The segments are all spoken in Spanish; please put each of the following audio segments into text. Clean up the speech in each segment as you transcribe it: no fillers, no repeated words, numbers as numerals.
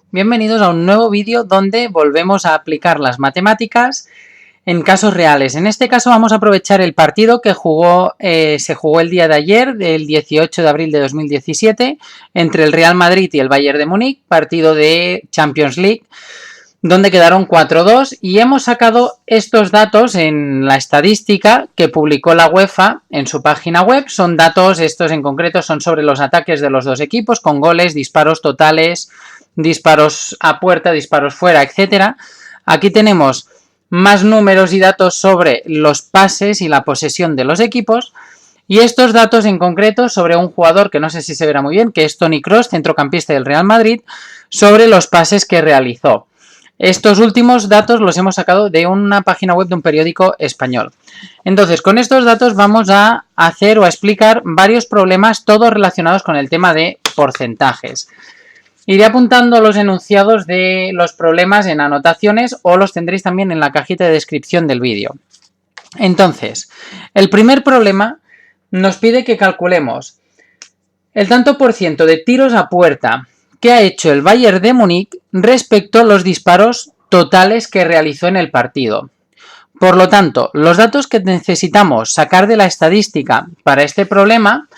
Bienvenidos a un nuevo vídeo donde volvemos a aplicar las matemáticas en casos reales. En este caso vamos a aprovechar el partido que se jugó el día de ayer, el 18 de abril de 2017, entre el Real Madrid y el Bayern de Múnich, partido de Champions League, donde quedaron 4-2 y hemos sacado estos datos en la estadística que publicó la UEFA en su página web. Son datos, estos en concreto son sobre los ataques de los dos equipos, con goles, disparos totales, disparos a puerta, disparos fuera, etc. Aquí tenemos más números y datos sobre los pases y la posesión de los equipos. Y estos datos en concreto sobre un jugador que no sé si se verá muy bien, que es Toni Kroos, centrocampista del Real Madrid, sobre los pases que realizó. Estos últimos datos los hemos sacado de una página web de un periódico español. Entonces, con estos datos vamos a hacer o a explicar varios problemas, todos relacionados con el tema de porcentajes. Iré apuntando los enunciados de los problemas en anotaciones o los tendréis también en la cajita de descripción del vídeo. Entonces, el primer problema nos pide que calculemos el tanto por ciento de tiros a puerta que ha hecho el Bayern de Múnich respecto a los disparos totales que realizó en el partido. Por lo tanto, los datos que necesitamos sacar de la estadística para este problema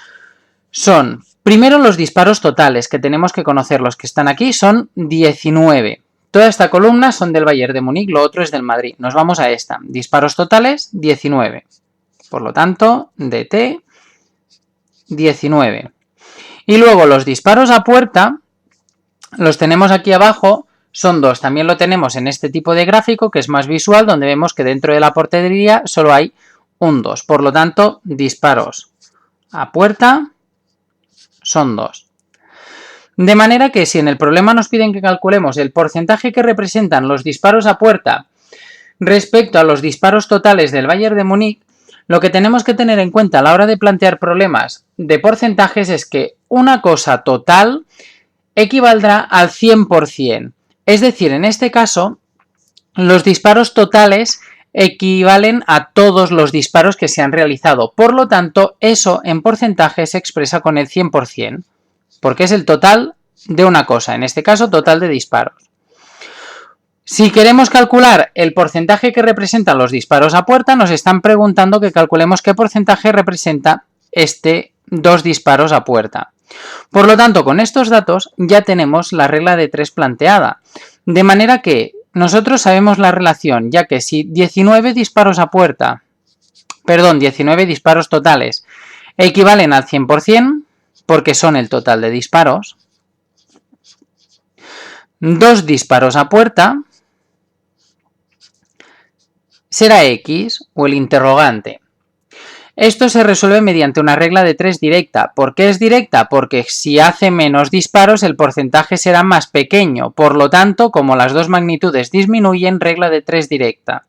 son, primero, los disparos totales, que tenemos que conocer. Los que están aquí son 19. Toda esta columna son del Bayern de Múnich, lo otro es del Madrid. Nos vamos a esta. Disparos totales, 19. Por lo tanto, DT, 19. Y luego los disparos a puerta los tenemos aquí abajo, son 2. También lo tenemos en este tipo de gráfico que es más visual, donde vemos que dentro de la portería solo hay un 2. Por lo tanto, disparos a puerta son 2. De manera que si en el problema nos piden que calculemos el porcentaje que representan los disparos a puerta respecto a los disparos totales del Bayern de Múnich, lo que tenemos que tener en cuenta a la hora de plantear problemas de porcentajes es que una cosa total equivaldrá al 100%. Es decir, en este caso, los disparos totales equivalen a todos los disparos que se han realizado. Por lo tanto, eso en porcentaje se expresa con el 100%, porque es el total de una cosa, en este caso, total de disparos. Si queremos calcular el porcentaje que representan los disparos a puerta, nos están preguntando que calculemos qué porcentaje representa dos disparos a puerta. Por lo tanto, con estos datos ya tenemos la regla de 3 planteada. De manera que nosotros sabemos la relación, ya que si 19 disparos totales equivalen al 100%, porque son el total de disparos, 2 disparos a puerta será X o el interrogante. Esto se resuelve mediante una regla de 3 directa. ¿Por qué es directa? Porque si hace menos disparos el porcentaje será más pequeño. Por lo tanto, como las dos magnitudes disminuyen, regla de 3 directa.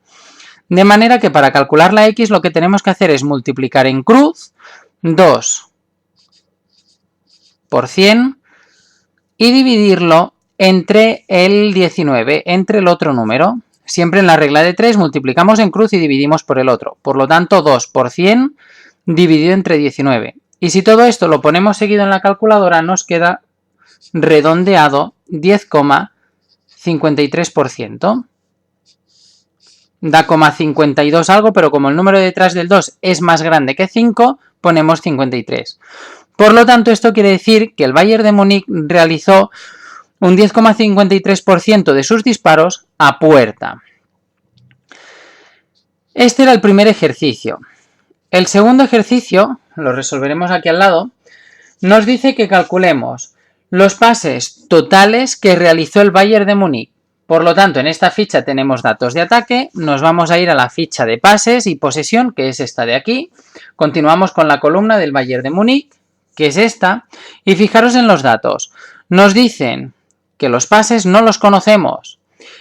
De manera que para calcular la X lo que tenemos que hacer es multiplicar en cruz 2 por 100 y dividirlo entre el 19, entre el otro número. Siempre en la regla de 3 multiplicamos en cruz y dividimos por el otro. Por lo tanto, 2 por 100 dividido entre 19. Y si todo esto lo ponemos seguido en la calculadora, nos queda redondeado 10,53%. Da 52 algo, pero como el número detrás del 2 es más grande que 5, ponemos 53. Por lo tanto, esto quiere decir que el Bayern de Múnich realizó un 10,53% de sus disparos a puerta. Este era el primer ejercicio. El segundo ejercicio, lo resolveremos aquí al lado, nos dice que calculemos los pases totales que realizó el Bayern de Múnich. Por lo tanto, en esta ficha tenemos datos de ataque, nos vamos a ir a la ficha de pases y posesión, que es esta de aquí. Continuamos con la columna del Bayern de Múnich, que es esta, y fijaros en los datos. Nos dicen que los pases no los conocemos,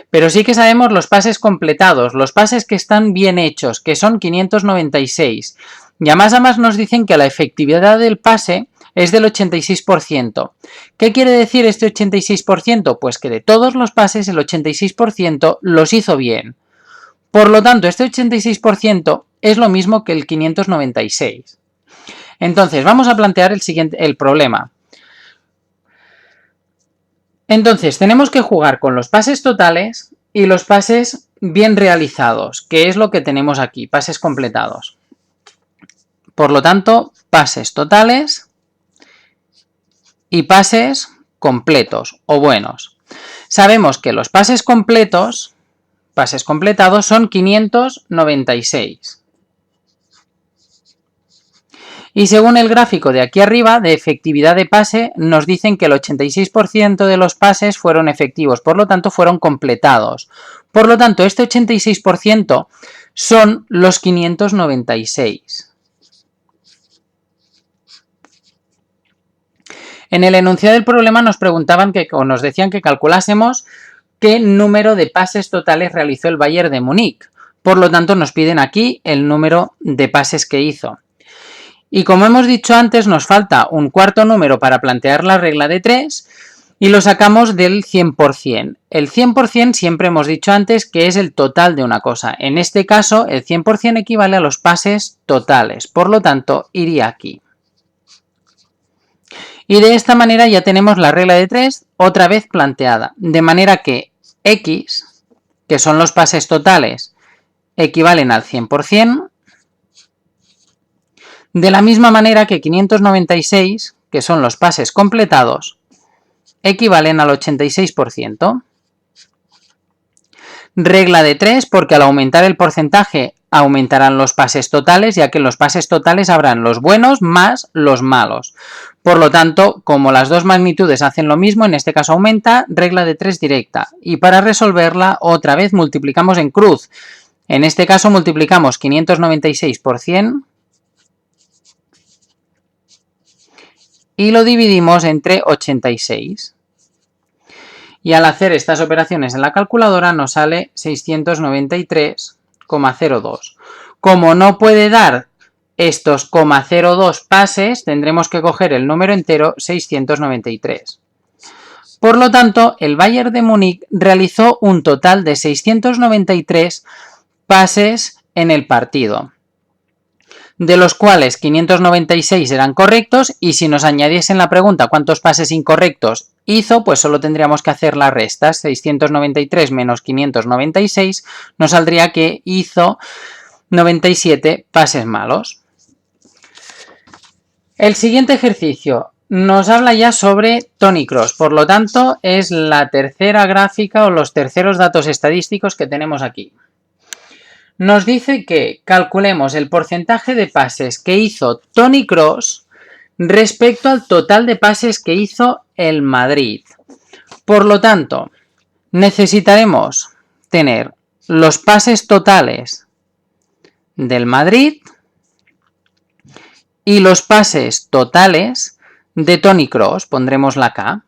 pero sí que sabemos los pases completados, los pases que están bien hechos, que son 596. Y a más nos dicen que la efectividad del pase es del 86%. ¿Qué quiere decir este 86%? Pues que de todos los pases el 86% los hizo bien. Por lo tanto, este 86% es lo mismo que el 596. Entonces, vamos a plantear el problema. Entonces, tenemos que jugar con los pases totales y los pases bien realizados, que es lo que tenemos aquí, pases completados. Por lo tanto, pases totales y pases completos o buenos. Sabemos que los pases completados son 596. Y según el gráfico de aquí arriba, de efectividad de pase, nos dicen que el 86% de los pases fueron efectivos, por lo tanto fueron completados. Por lo tanto, este 86% son los 596. En el enunciado del problema nos preguntaban o nos decían que calculásemos qué número de pases totales realizó el Bayern de Múnich. Por lo tanto, nos piden aquí el número de pases que hizo. Y como hemos dicho antes, nos falta un cuarto número para plantear la regla de 3 y lo sacamos del 100%. El 100% siempre hemos dicho antes que es el total de una cosa. En este caso, el 100% equivale a los pases totales. Por lo tanto, iría aquí. Y de esta manera ya tenemos la regla de 3 otra vez planteada. De manera que X, que son los pases totales, equivalen al 100%. De la misma manera que 596, que son los pases completados, equivalen al 86%. Regla de 3, porque al aumentar el porcentaje aumentarán los pases totales, ya que en los pases totales habrán los buenos más los malos. Por lo tanto, como las dos magnitudes hacen lo mismo, en este caso aumenta, regla de 3 directa. Y para resolverla, otra vez multiplicamos en cruz. En este caso multiplicamos 596 por 100 y lo dividimos entre 86. Y al hacer estas operaciones en la calculadora nos sale 693,02. Como no puede dar estos 0,02 pases, tendremos que coger el número entero 693. Por lo tanto, el Bayern de Múnich realizó un total de 693 pases en el partido, de los cuales 596 eran correctos, y si nos añadiesen la pregunta cuántos pases incorrectos hizo, pues solo tendríamos que hacer las restas. 693 menos 596 nos saldría que hizo 97 pases malos. El siguiente ejercicio nos habla ya sobre Toni Kroos, por lo tanto es la tercera gráfica o los terceros datos estadísticos que tenemos aquí. Nos dice que calculemos el porcentaje de pases que hizo Toni Kroos respecto al total de pases que hizo el Madrid. Por lo tanto, necesitaremos tener los pases totales del Madrid y los pases totales de Toni Kroos. Pondremos la K.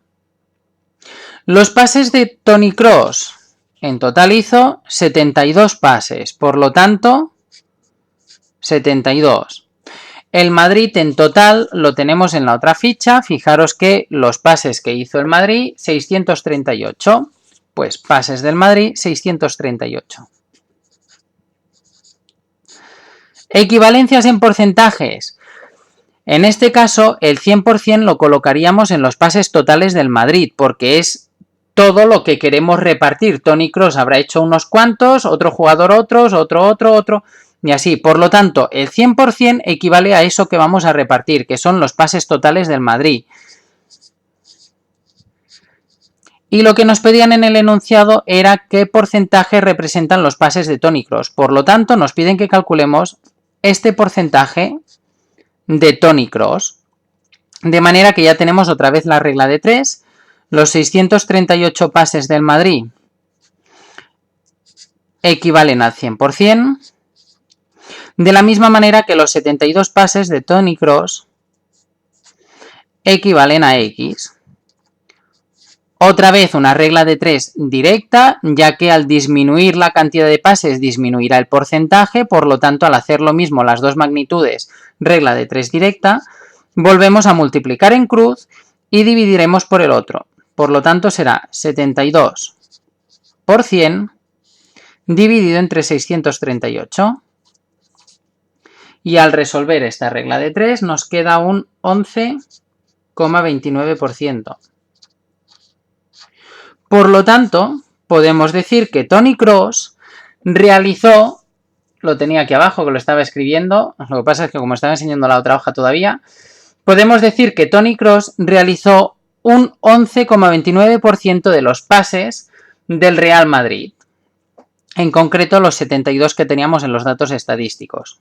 Los pases de Toni Kroos en total hizo 72 pases, por lo tanto, 72. El Madrid en total lo tenemos en la otra ficha. Fijaros que los pases que hizo el Madrid, 638. Pues pases del Madrid, 638. Equivalencias en porcentajes. En este caso, el 100% lo colocaríamos en los pases totales del Madrid, porque es todo lo que queremos repartir. Toni Kroos habrá hecho unos cuantos, otro jugador otros, otro, y así. Por lo tanto, el 100% equivale a eso que vamos a repartir, que son los pases totales del Madrid. Y lo que nos pedían en el enunciado era qué porcentaje representan los pases de Toni Kroos. Por lo tanto, nos piden que calculemos este porcentaje de Toni Kroos. De manera que ya tenemos otra vez la regla de 3. Los 638 pases del Madrid equivalen al 100%. De la misma manera que los 72 pases de Toni Kroos equivalen a X. Otra vez una regla de 3 directa, ya que al disminuir la cantidad de pases disminuirá el porcentaje, por lo tanto al hacer lo mismo las dos magnitudes, regla de 3 directa, volvemos a multiplicar en cruz y dividiremos por el otro. Por lo tanto será 72 por 100 dividido entre 638. Y al resolver esta regla de 3 nos queda un 11,29%. Por lo tanto, podemos decir que Tony Kroos realizó, lo tenía aquí abajo que lo estaba escribiendo, lo que pasa es que como estaba enseñando la otra hoja todavía, podemos decir que Tony Kroos realizó un 11,29% de los pases del Real Madrid. En concreto, los 72 que teníamos en los datos estadísticos.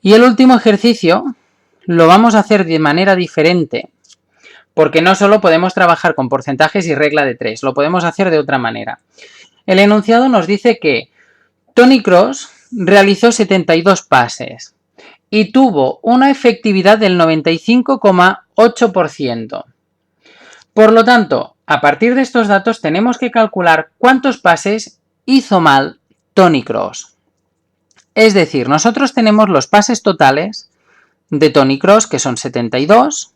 Y el último ejercicio lo vamos a hacer de manera diferente, porque no solo podemos trabajar con porcentajes y regla de 3, lo podemos hacer de otra manera. El enunciado nos dice que Tony Kroos realizó 72 pases y tuvo una efectividad del 95,8%. Por lo tanto, a partir de estos datos tenemos que calcular cuántos pases hizo mal Tony Kroos. Es decir, nosotros tenemos los pases totales de Tony Kroos, que son 72.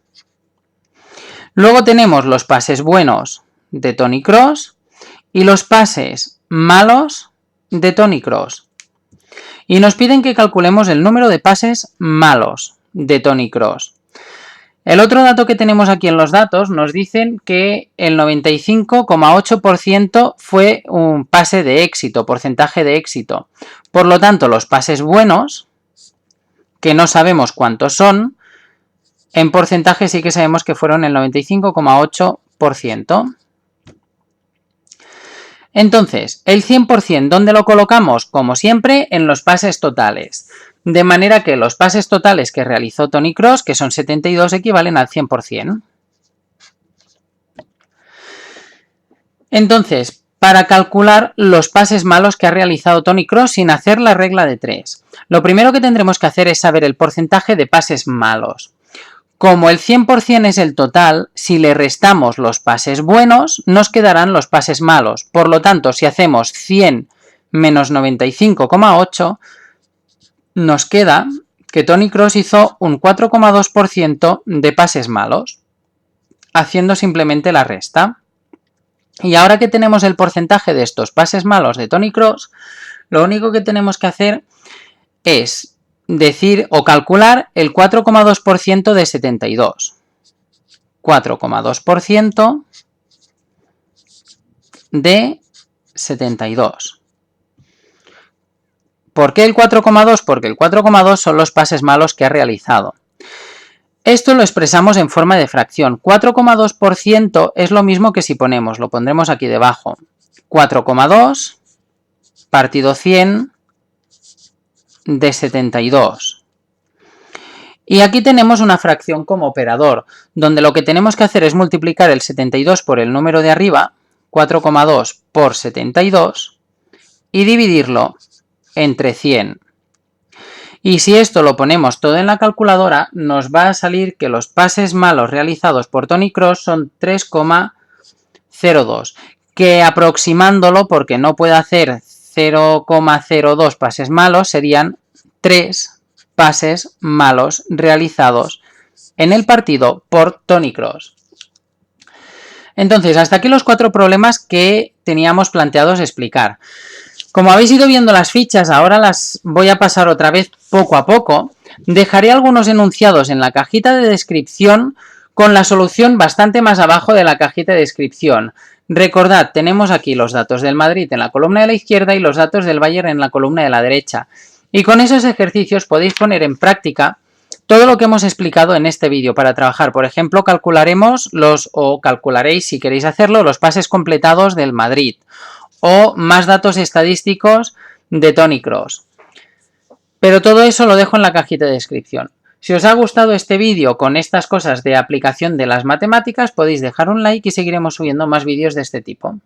Luego tenemos los pases buenos de Tony Kroos y los pases malos de Tony Kroos. Y nos piden que calculemos el número de pases malos de Tony Kroos. El otro dato que tenemos aquí en los datos nos dicen que el 95,8% fue un pase de éxito, porcentaje de éxito. Por lo tanto, los pases buenos, que no sabemos cuántos son, en porcentaje sí que sabemos que fueron el 95,8%. Entonces, el 100%, ¿dónde lo colocamos? Como siempre, en los pases totales. De manera que los pases totales que realizó Tony Kroos, que son 72, equivalen al 100%. Entonces, para calcular los pases malos que ha realizado Tony Kroos sin hacer la regla de 3, lo primero que tendremos que hacer es saber el porcentaje de pases malos. Como el 100% es el total, si le restamos los pases buenos, nos quedarán los pases malos. Por lo tanto, si hacemos 100 menos 95,8, nos queda que Tony Kroos hizo un 4,2% de pases malos, haciendo simplemente la resta. Y ahora que tenemos el porcentaje de estos pases malos de Tony Kroos, lo único que tenemos que hacer es decir o calcular el 4,2% de 72. 4,2% de 72. ¿Por qué el 4,2? Porque el 4,2 son los pases malos que ha realizado. Esto lo expresamos en forma de fracción. 4,2% es lo mismo que si ponemos, lo pondremos aquí debajo, 4,2 partido 100 de 72. Y aquí tenemos una fracción como operador, donde lo que tenemos que hacer es multiplicar el 72 por el número de arriba, 4,2 por 72, y dividirlo entre 100. Y si esto lo ponemos todo en la calculadora, nos va a salir que los pases malos realizados por Tony Kroos son 3,02, que aproximándolo, porque no puede hacer 0,02 pases malos, serían 3 pases malos realizados en el partido por Tony Kroos. Entonces, hasta aquí los 4 problemas que teníamos planteados explicar. Como habéis ido viendo las fichas, ahora las voy a pasar otra vez poco a poco. Dejaré algunos enunciados en la cajita de descripción con la solución bastante más abajo de la cajita de descripción. Recordad, tenemos aquí los datos del Madrid en la columna de la izquierda y los datos del Bayern en la columna de la derecha. Y con esos ejercicios podéis poner en práctica todo lo que hemos explicado en este vídeo para trabajar. Por ejemplo, calcularéis, si queréis hacerlo, los pases completados del Madrid o más datos estadísticos de Tony Kroos. Pero todo eso lo dejo en la cajita de descripción. Si os ha gustado este vídeo con estas cosas de aplicación de las matemáticas, podéis dejar un like y seguiremos subiendo más vídeos de este tipo.